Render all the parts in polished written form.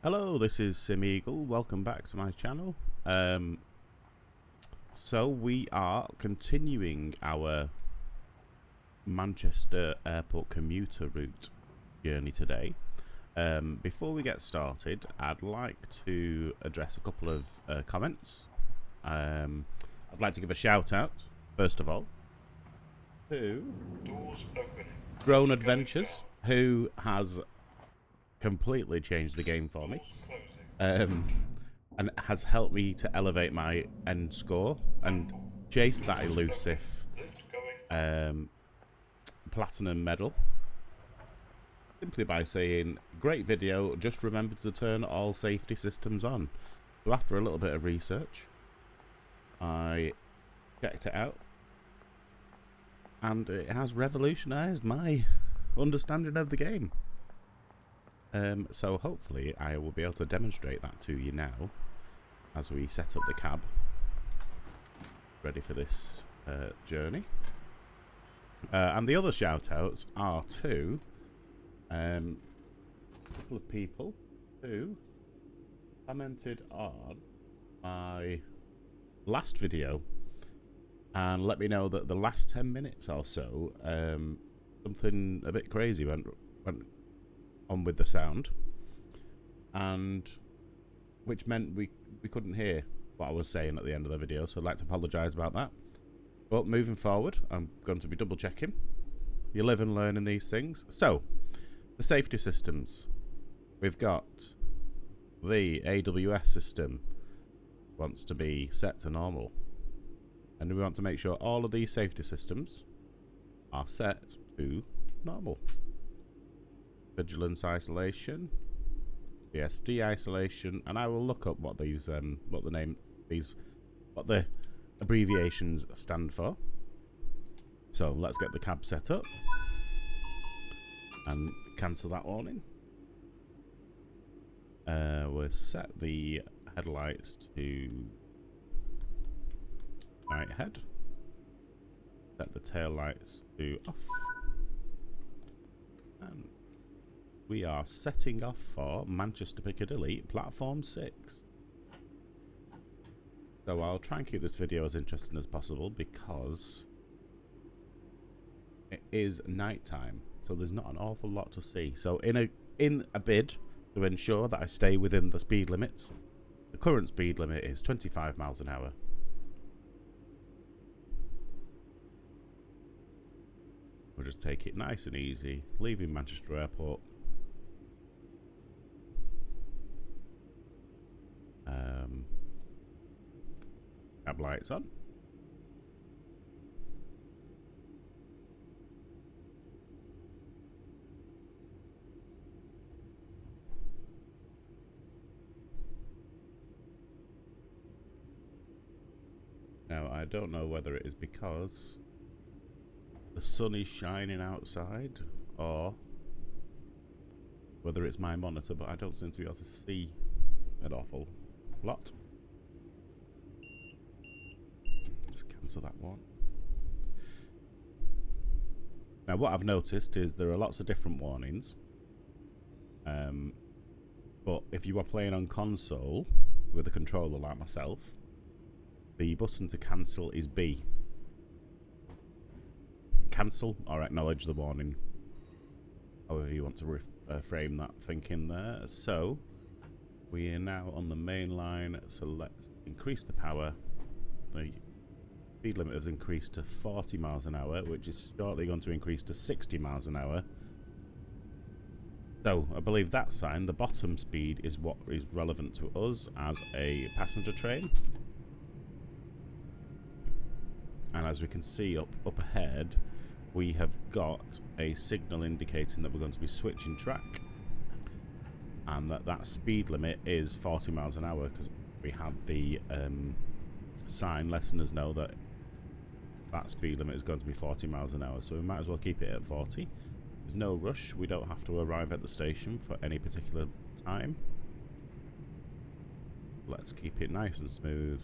Hello, this is Sim Eagle. Welcome back to my channel. So we are continuing our Manchester Airport Commuter route journey today. Before we get started, I'd like to address a couple of comments. I'd like to give a shout out, first of all, to Drone Adventures, who has completely changed the game for me. And has helped me to elevate my end score and chase that elusive platinum medal simply by saying, great video, just remember to turn all safety systems on. So after a little bit of research, I checked it out and it has revolutionized my understanding of the game. So hopefully I will be able to demonstrate that to you now as we set up the cab ready for this journey. And the other shout outs are to a couple of people who commented on my last video and let me know that the last 10 minutes or so something a bit crazy went on with the sound, and which meant we couldn't hear what I was saying at the end of the video, so I'd like to apologise about that. But moving forward, I'm going to be double checking. You live and learn in these things. So the safety systems, we've got the AWS system wants to be set to normal, and we want to make sure all of these safety systems are set to normal. Vigilance isolation, BSD isolation, and I will look up what these what the abbreviations stand for. So let's get the cab set up and cancel that warning. We'll set the headlights to right ahead. Set the tail lights to off. And we are setting off for Manchester Piccadilly, platform 6. So I'll try and keep this video as interesting as possible because it is night time, so there's not an awful lot to see. So in a bid to ensure that I stay within the speed limits, the current speed limit is 25 miles an hour. We'll just take it nice and easy, leaving Manchester Airport. Cab lights on. Now I don't know whether it is because the sun is shining outside or whether it's my monitor, but I don't seem to be able to see an awful lot. Let's cancel that one. Now what I've noticed is there are lots of different warnings, but if you are playing on console with a controller like myself, the button to cancel is B. Cancel or acknowledge the warning, however you want to frame that thinking there. So we are now on the main line, so let's increase the power. The speed limit has increased to 40 miles an hour, which is shortly going to increase to 60 miles an hour. So I believe that sign, the bottom speed, is what is relevant to us as a passenger train. And as we can see up ahead, we have got a signal indicating that we're going to be switching track, and that speed limit is 40 miles an hour because we have the sign letting us know that that speed limit is going to be 40 miles an hour, so we might as well keep it at 40. There's no rush, we don't have to arrive at the station for any particular time. Let's keep it nice and smooth.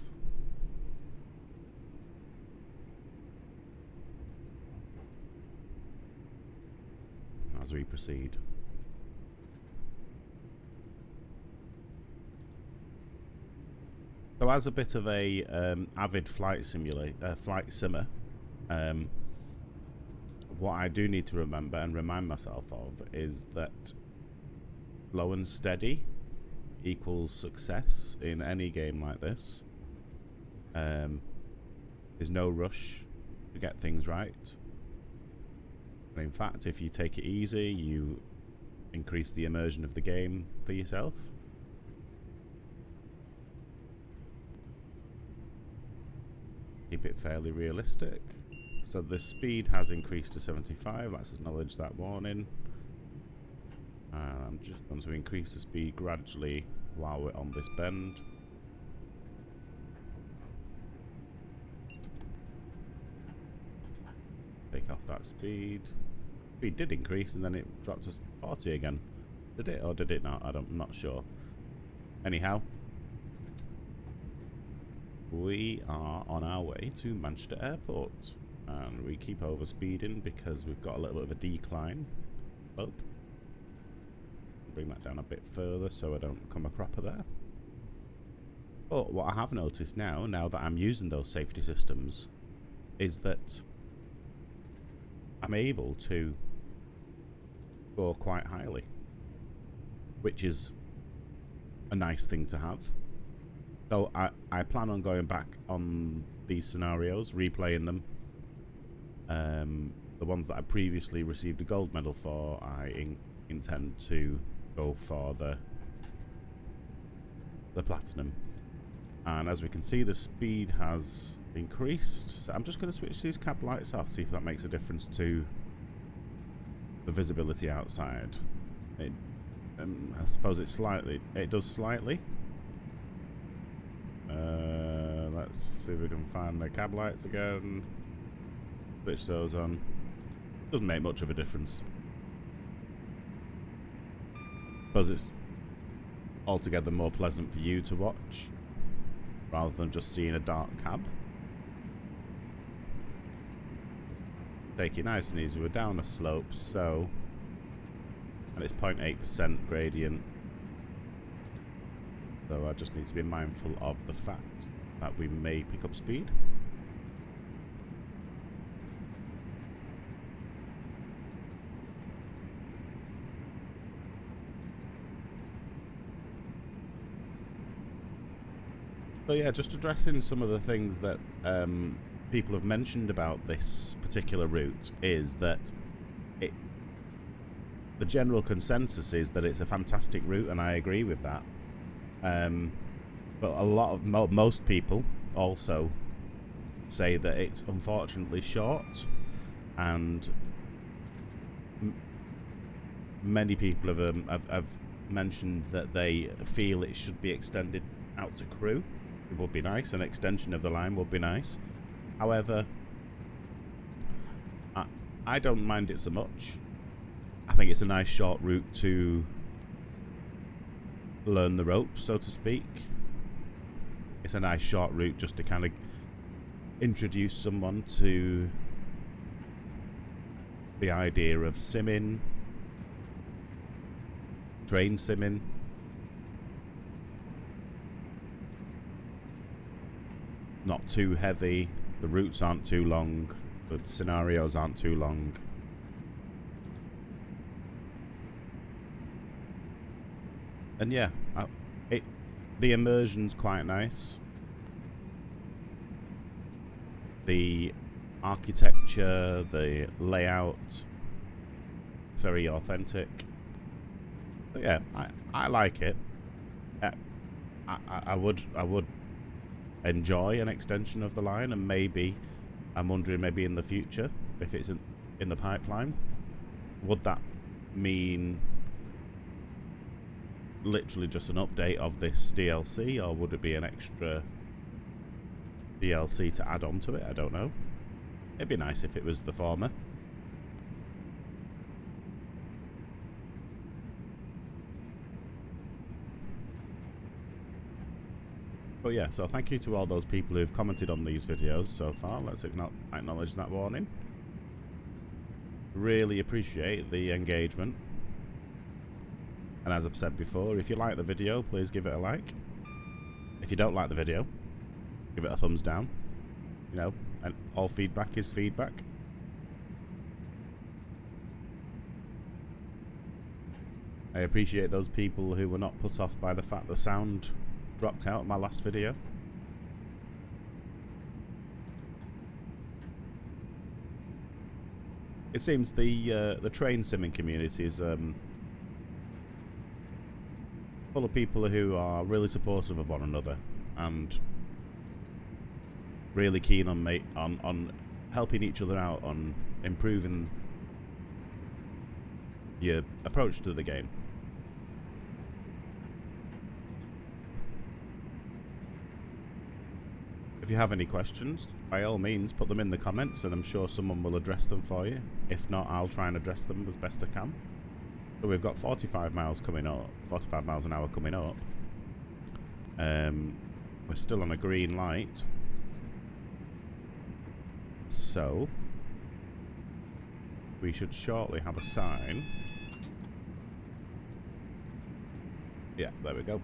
As we proceed. So as a bit of a avid flight simmer, what I do need to remember and remind myself of is that slow and steady equals success in any game like this. There's no rush to get things right. And in fact, if you take it easy, you increase the immersion of the game for yourself. Keep it fairly realistic. So the speed has increased to 75. Let's acknowledge that warning. I'm just going to increase the speed gradually while we're on this bend. Take off that speed. Speed did increase and then it dropped to 40 again. Did it or did it not? I'm not sure. Anyhow, we are on our way to Manchester Airport, and we keep over speeding because we've got a little bit of a decline slope. Bring that down a bit further so I don't come a cropper there. But what I have noticed now that I'm using those safety systems, is that I'm able to score quite highly, which is a nice thing to have. So I plan on going back on these scenarios, replaying them. The ones that I previously received a gold medal for, I intend to go for the platinum. And as we can see, the speed has increased. So I'm just going to switch these cab lights off, see if that makes a difference to the visibility outside. I suppose it does slightly. Let's see if we can find the cab lights again. Switch those on. Doesn't make much of a difference. Suppose it's altogether more pleasant for you to watch rather than just seeing a dark cab. Take it nice and easy. We're down a slope, so, and it's 0.8% gradient. So I just need to be mindful of the fact that we may pick up speed. So yeah, just addressing some of the things that people have mentioned about this particular route is that the general consensus is that it's a fantastic route, and I agree with that. But a lot of most people also say that it's unfortunately short, and many people have mentioned that they feel it should be extended out to Crewe. It would be nice. An extension of the line would be nice. However, I don't mind it so much. I think it's a nice short route to learn the ropes, so to speak. It's a nice short route just to kind of introduce someone to the idea of simming, train simming. Not too heavy, the routes aren't too long, the scenarios aren't too long. And yeah, the immersion's quite nice. The architecture, the layout, it's very authentic. But yeah, I like it. I would enjoy an extension of the line, and maybe I'm wondering, maybe in the future, if it's in the pipeline, would that mean literally just an update of this DLC, or would it be an extra DLC to add on to it? I don't know. It'd be nice if it was the former. But yeah, so thank you to all those people who've commented on these videos so far. Let's acknowledge that warning. Really appreciate the engagement. And as I've said before, if you like the video, please give it a like. If you don't like the video, give it a thumbs down. You know, and all feedback is feedback. I appreciate those people who were not put off by the fact the sound dropped out of my last video. It seems the train simming community is full of people who are really supportive of one another and really keen on helping each other out, on improving your approach to the game. If you have any questions, by all means put them in the comments and I'm sure someone will address them for you. If not, I'll try and address them as best I can. So we've got 45 miles coming up, 45 miles an hour coming up. We're still on a green light. So we should shortly have a sign. Yeah, there we go.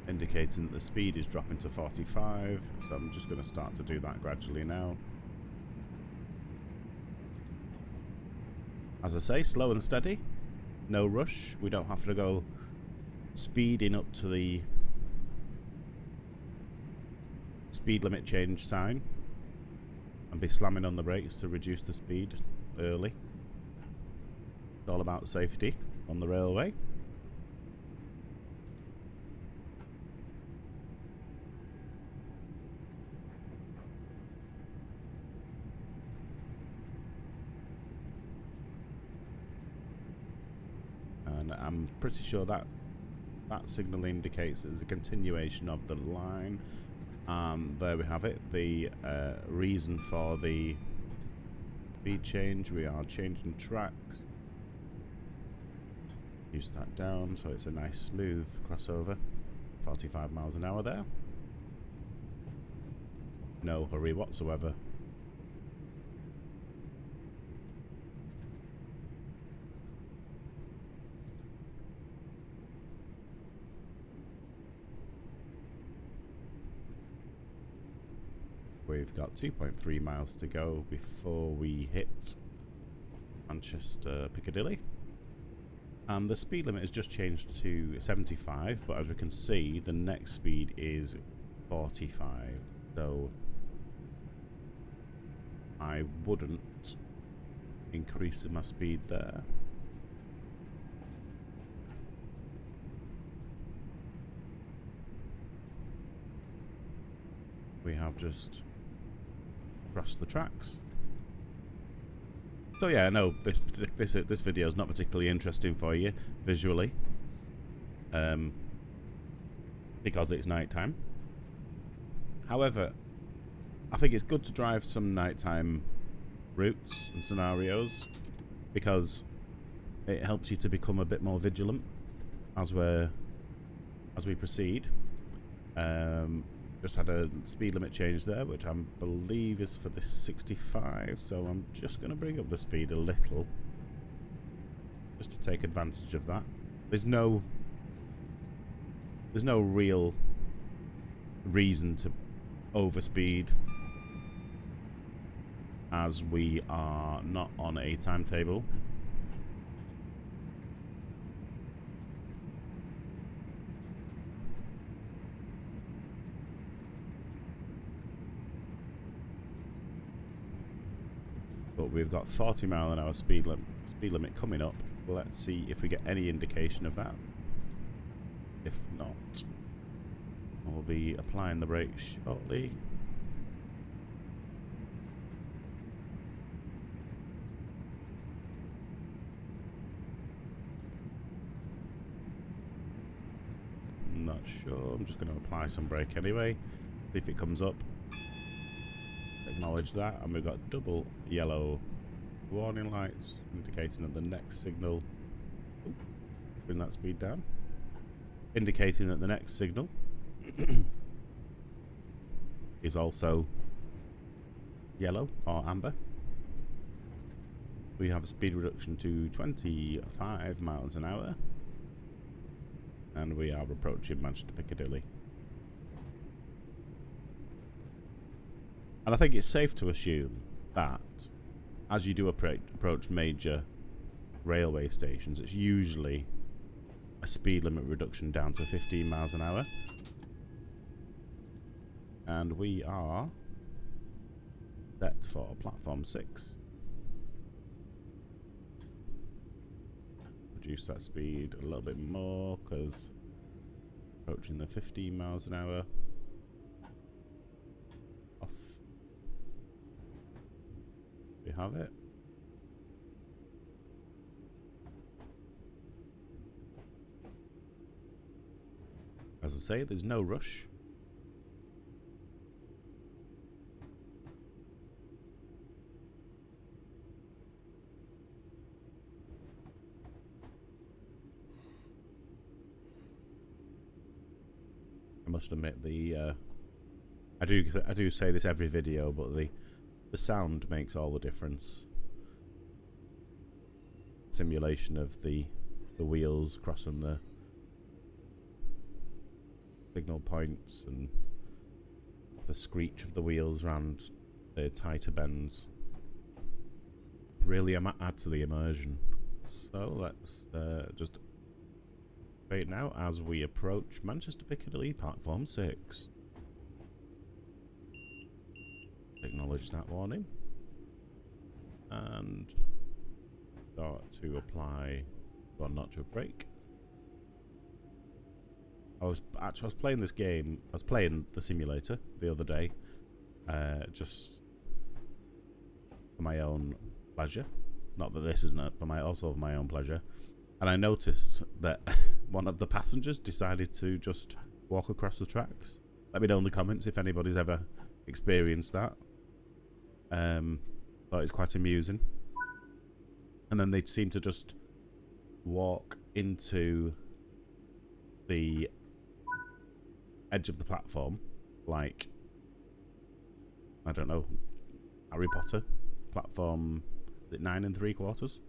Indicating that the speed is dropping to 45, so I'm just going to start to do that gradually now. As I say, slow and steady, no rush. We don't have to go speeding up to the speed limit change sign and be slamming on the brakes to reduce the speed early. It's all about safety on the railway. And I'm pretty sure that signal indicates there's a continuation of the line. There we have it, the reason for the speed change. We are changing tracks. Use that down so it's a nice smooth crossover. 45 miles an hour there. No hurry whatsoever. We've got 2.3 miles to go before we hit Manchester Piccadilly. And the speed limit has just changed to 75, but as we can see, the next speed is 45. So I wouldn't increase my speed there. We have just crossed the tracks. So yeah, no, this video is not particularly interesting for you visually, because it's nighttime. However, I think it's good to drive some nighttime routes and scenarios because it helps you to become a bit more vigilant as we proceed. Just had a speed limit change there, which I believe is for the 65, so I'm just going to bring up the speed a little just to take advantage of that. There's no real reason to overspeed as we are not on a timetable. But we've got 40 mile an hour speed limit coming up. Let's see if we get any indication of that. If not, we'll be applying the brakes shortly. Not sure. I'm just going to apply some brake anyway. See if it comes up. Acknowledge that, and we've got double yellow warning lights indicating that the next signal, bring that speed down, indicating that the next signal is also yellow or amber. We have a speed reduction to 25 miles an hour and we are approaching Manchester Piccadilly. And I think it's safe to assume that as you do approach major railway stations, it's usually a speed limit reduction down to 15 miles an hour. And we are set for platform 6. Reduce that speed a little bit more because approaching the 15 miles an hour. Off. We have it. As I say, there's no rush. I must admit, I do say this every video, but the sound makes all the difference. Simulation of the wheels crossing the signal points and the screech of the wheels around the tighter bends really add to the immersion. So let's just wait now as we approach Manchester Piccadilly platform 6. Acknowledge that warning and start to apply one notch of brake. I was playing this game. I was playing the simulator the other day, just for my own pleasure. Not that this isn't also for my own pleasure. And I noticed that one of the passengers decided to just walk across the tracks. Let me know in the comments if anybody's ever experienced that. Thought it's quite amusing. And then they'd seem to just walk into the edge of the platform, like, I don't know, Harry Potter platform, is it 9 3/4?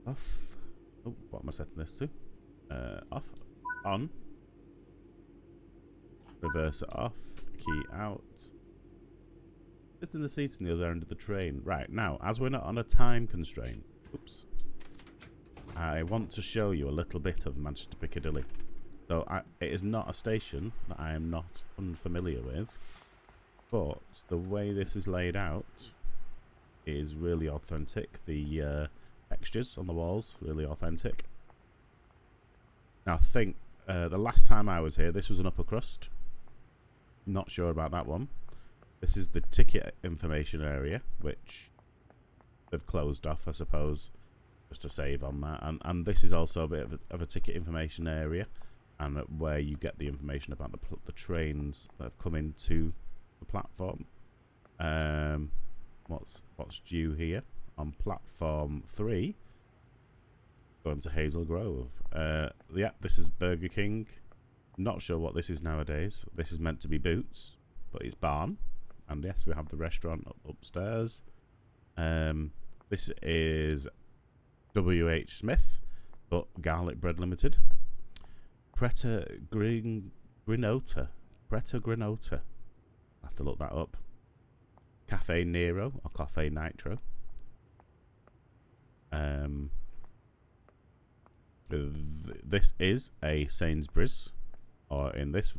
Off. Oh, what am I setting this to? Off. On. Reverse it off. Key out. Sit in the seats on the other end of the train. Right, now, as we're not on a time constraint, oops, I want to show you a little bit of Manchester Piccadilly. So it is not a station that I am not unfamiliar with, but the way this is laid out is really authentic. The textures on the walls, really authentic. Now I think the last time I was here, this was an upper crust. Not sure about that one. This is the ticket information area, which they've closed off, I suppose, just to save on that. And this is also a bit of a ticket information area, and where you get the information about the trains that have come into the platform. What's due here on platform 3? Going to Hazel Grove. Yeah, this is Burger King. Not sure what this is nowadays. This is meant to be Boots, but it's Barn. And yes, we have the restaurant upstairs. This is W.H. Smith, but Garlic Bread Limited. Preta Grinota. Preta Grinota. I have to look that up. Cafe Nero or Cafe Nitro. This is a Sainsbury's, or in this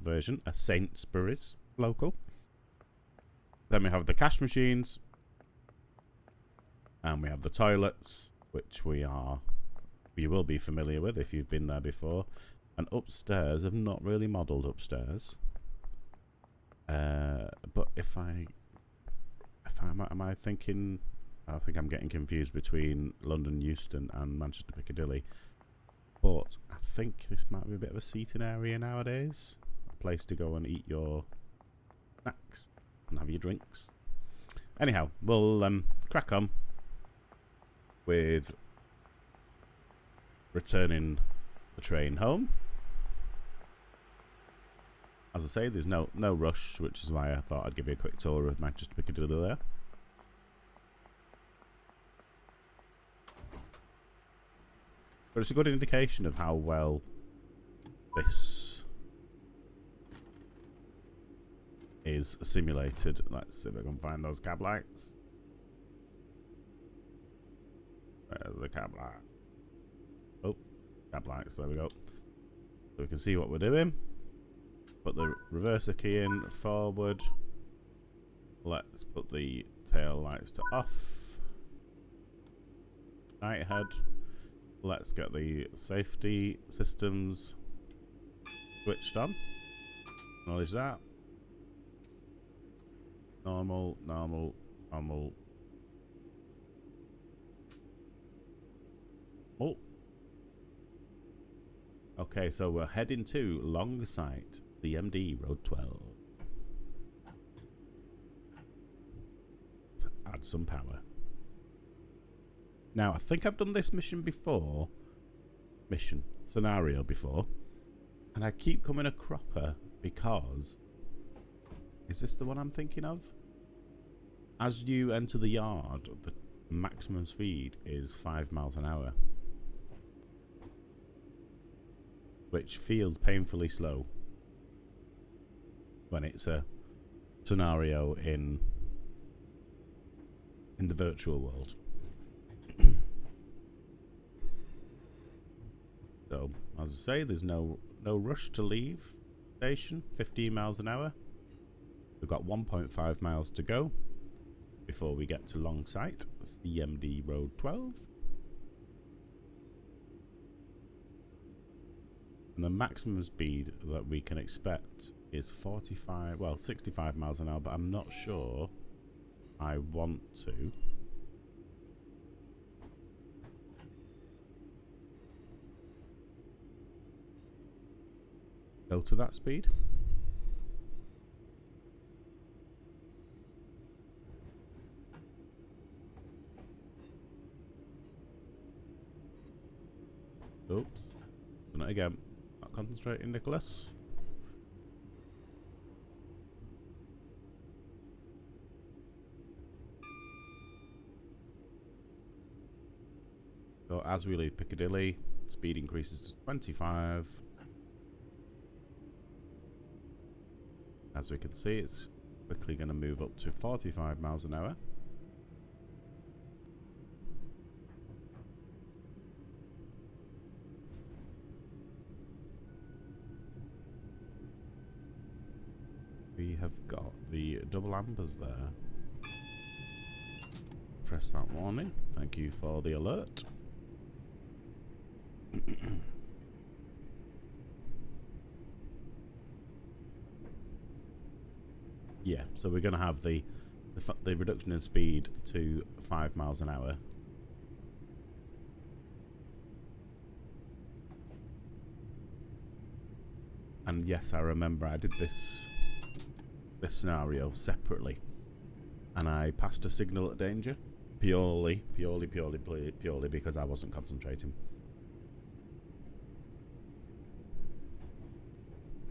version, a Sainsbury's local. Then we have the cash machines, and we have the toilets, which you will be familiar with if you've been there before. And upstairs, I've not really modelled upstairs, but am I thinking? I think I'm getting confused between London Euston and Manchester Piccadilly. But I think this might be a bit of a seating area nowadays, a place to go and eat your snacks and have your drinks. Anyhow, we'll crack on with returning the train home. As I say, there's no rush, which is why I thought I'd give you a quick tour of Manchester Piccadilly there. But it's a good indication of how well this is simulated. Let's see if I can find those cab lights. Where's the cab light? Oh, cab lights, there we go. So we can see what we're doing. Put the reverser key in, forward. Let's put the tail lights to off. Night head. Let's get the safety systems switched on. Acknowledge that. Normal, normal, normal. Oh. Okay, so we're heading to Longsight, the MD Road 12. Let's add some power. Now, I think I've done this scenario before, and I keep coming a cropper because, is this the one I'm thinking of? As you enter the yard, the maximum speed is 5 miles an hour, which feels painfully slow when it's a scenario in the virtual world. So, as I say, there's no rush to leave station. 15 miles an hour. We've got 1.5 miles to go before we get to Longsight. That's the MD Road 12. And the maximum speed that we can expect is 65 miles an hour, but I'm not sure I want to. Go to that speed. Oops. Done it again. Not concentrating, Nicholas. So as we leave Piccadilly, speed increases to 25. As we can see, it's quickly going to move up to 45 miles an hour. We have got the double ambers there. Press that warning. Thank you for the alert. Yeah, so we're going to have the reduction in speed to 5 miles an hour. And yes, I remember I did this scenario separately, and I passed a signal at danger purely because I wasn't concentrating.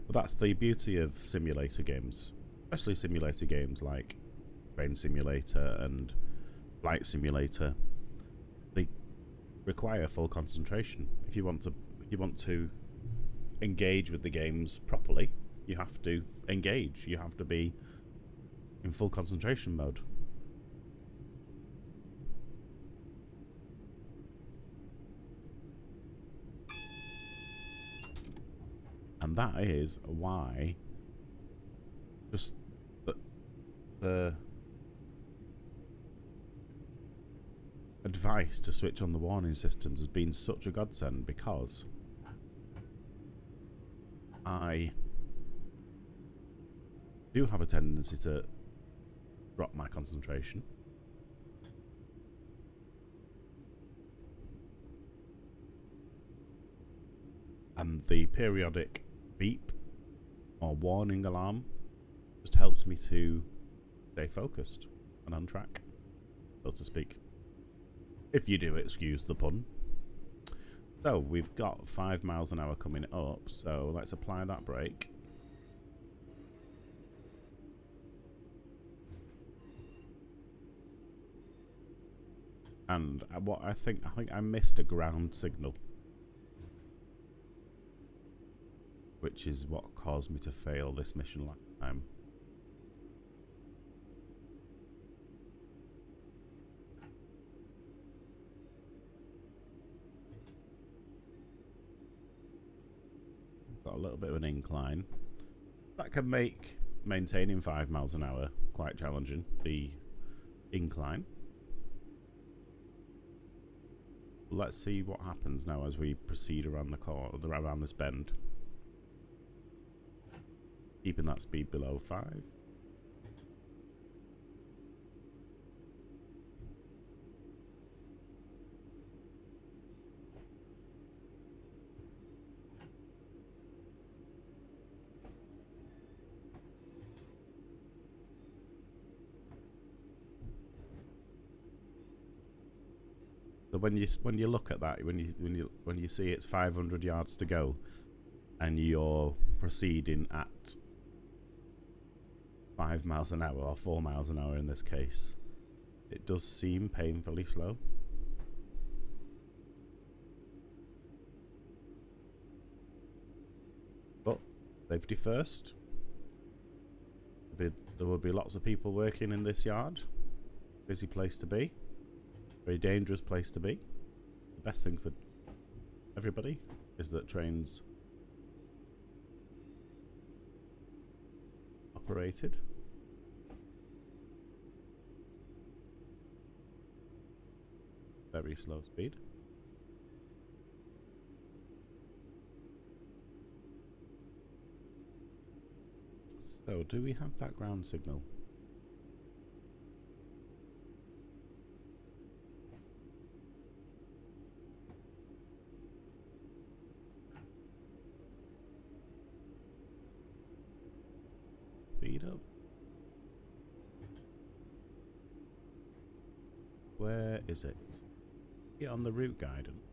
But that's the beauty of simulator games. Especially simulator games like Train Simulator and Flight Simulator. They require full concentration. If you want to engage with the games properly, you have to engage. You have to be in full concentration mode. And that is why just the advice to switch on the warning systems has been such a godsend, because I do have a tendency to drop my concentration. And the periodic beep or warning alarm just helps me to stay focused and on track, so to speak. If you do excuse the pun. So we've got 5 miles an hour coming up, so let's apply that brake. And what I think I missed a ground signal, which is what caused me to fail this mission last time. Got a little bit of an incline. That can make maintaining 5 miles an hour quite challenging, the incline. Let's see what happens now as we proceed around the corner, around this bend. Keeping that speed below 5. So when you look at that, when you see it's 500 yards to go, and you're proceeding at 5 miles an hour, or 4 miles an hour in this case, it does seem painfully slow. But safety first. There will be lots of people working in this yard. Busy place to be. Very dangerous place to be. The best thing for everybody is that trains operated. Very slow speed. So, do we have that ground signal? Speed up. Where is it? Get on the route guidance.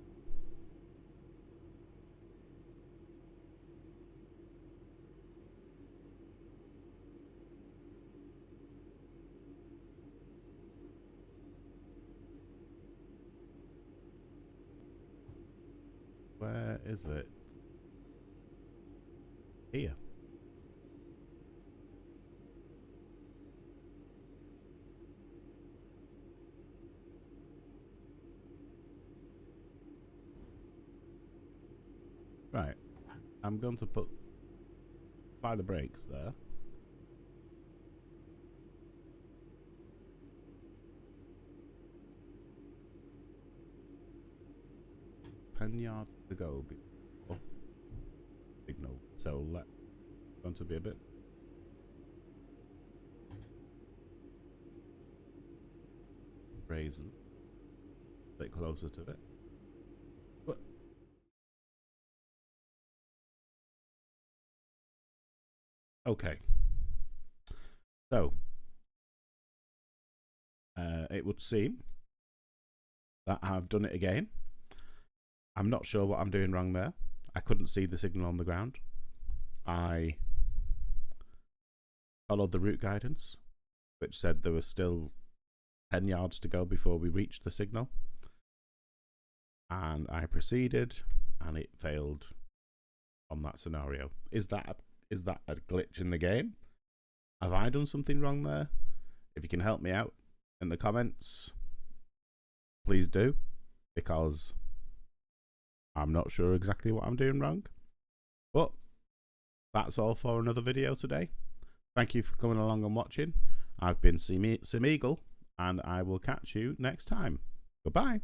Where is it? Here. Right. I'm going to apply the brakes there. Yards to go before signal. So going to be a bit brazen, a bit closer to it. But okay. So it would seem that I've done it again. I'm not sure what I'm doing wrong there. I couldn't see the signal on the ground. I followed the route guidance, which said there was still 10 yards to go before we reached the signal. And I proceeded, and it failed on that scenario. Is that a glitch in the game? Have I done something wrong there? If you can help me out in the comments, please do, because I'm not sure exactly what I'm doing wrong. But that's all for another video today. Thank you for coming along and watching. I've been Sim Eagle, and I will catch you next time. Goodbye.